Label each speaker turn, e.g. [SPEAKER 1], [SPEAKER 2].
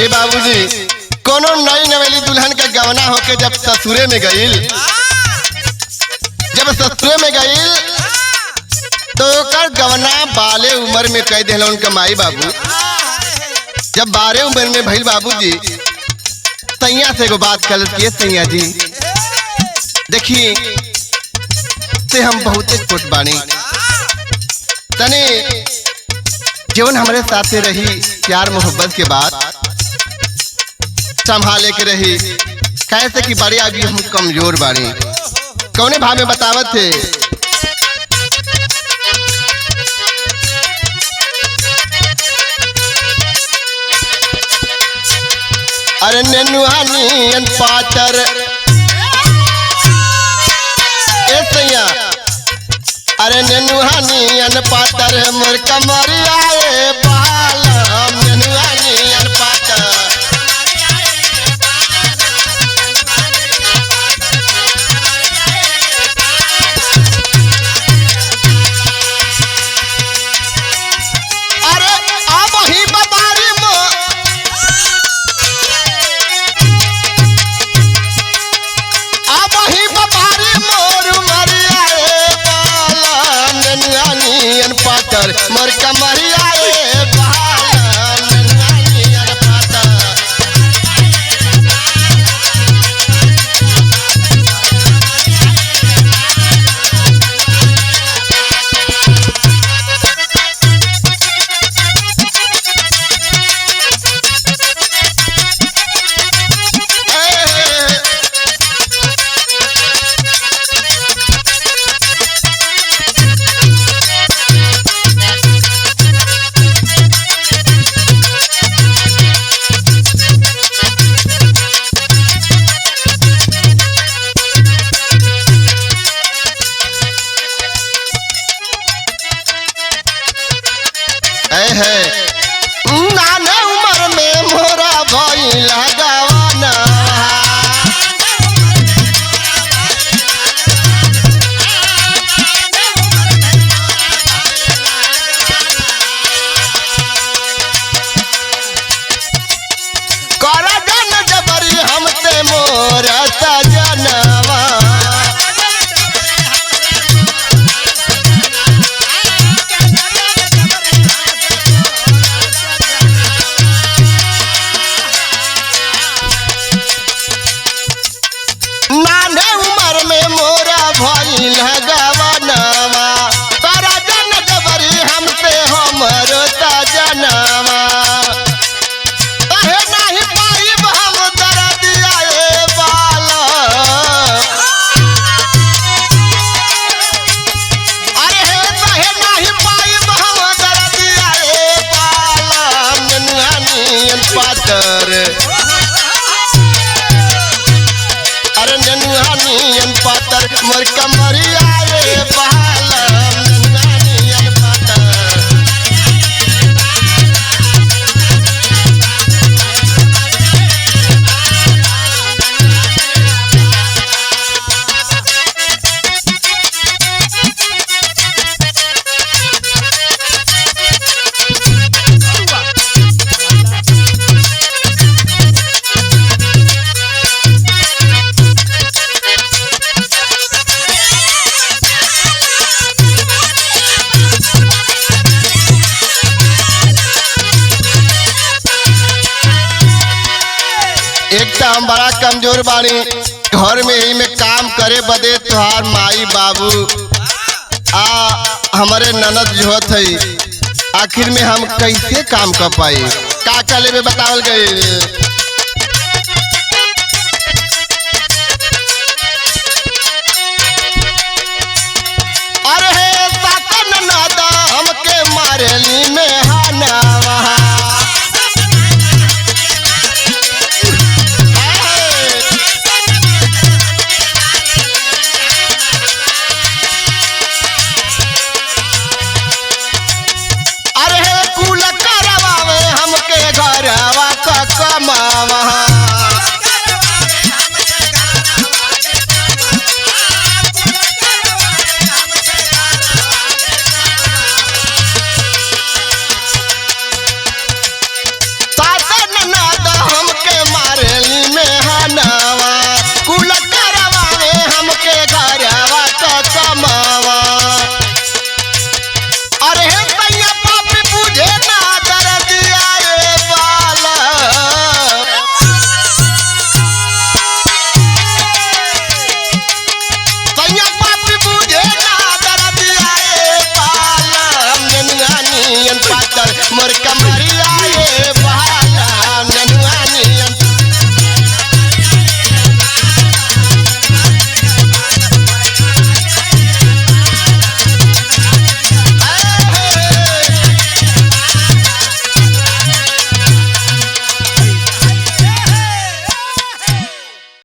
[SPEAKER 1] ए बाबूजी कोनो नई नवेली दुल्हन के गवना होके जब ससुरे में गईल, जब ससुरे में गईल तो कर गवना बाले उम्र में कह दिला उनका माई बाबू। जब 12 उम्र में भइल बाबूजी सैया से एगो बात कर के सैया जी देखिए से हम बहुते छोट बानी, तने जीवन हमारे साथे रही प्यार मोहब्बत के बाद संभाले के रही, कैसे कि बड़े अभी हम कमजोर बानी। कौने भाव में बतावत थे अरे नेनुहानी पातर ए सैया अरे नेनुहानी पातर मोर कमरिया ए बाल नेनुहानी पातर मोर कमरिया ए बाल नेनुहानी पातर है नाने उम्र में मोरा भइल गवाना कर जन जबरी हमसे मोर सजनवा अरे नेनुहानी पातर मोर कमरिया ए बाल नेनुहानी पातर एक तो हम बड़ा कमजोर बानी, घर में ही में काम करे बदे तुहार माई बाबू हमारे ननद जो थे, आखिर में हम कैसे काम कर पाई का कले में बतावल गए।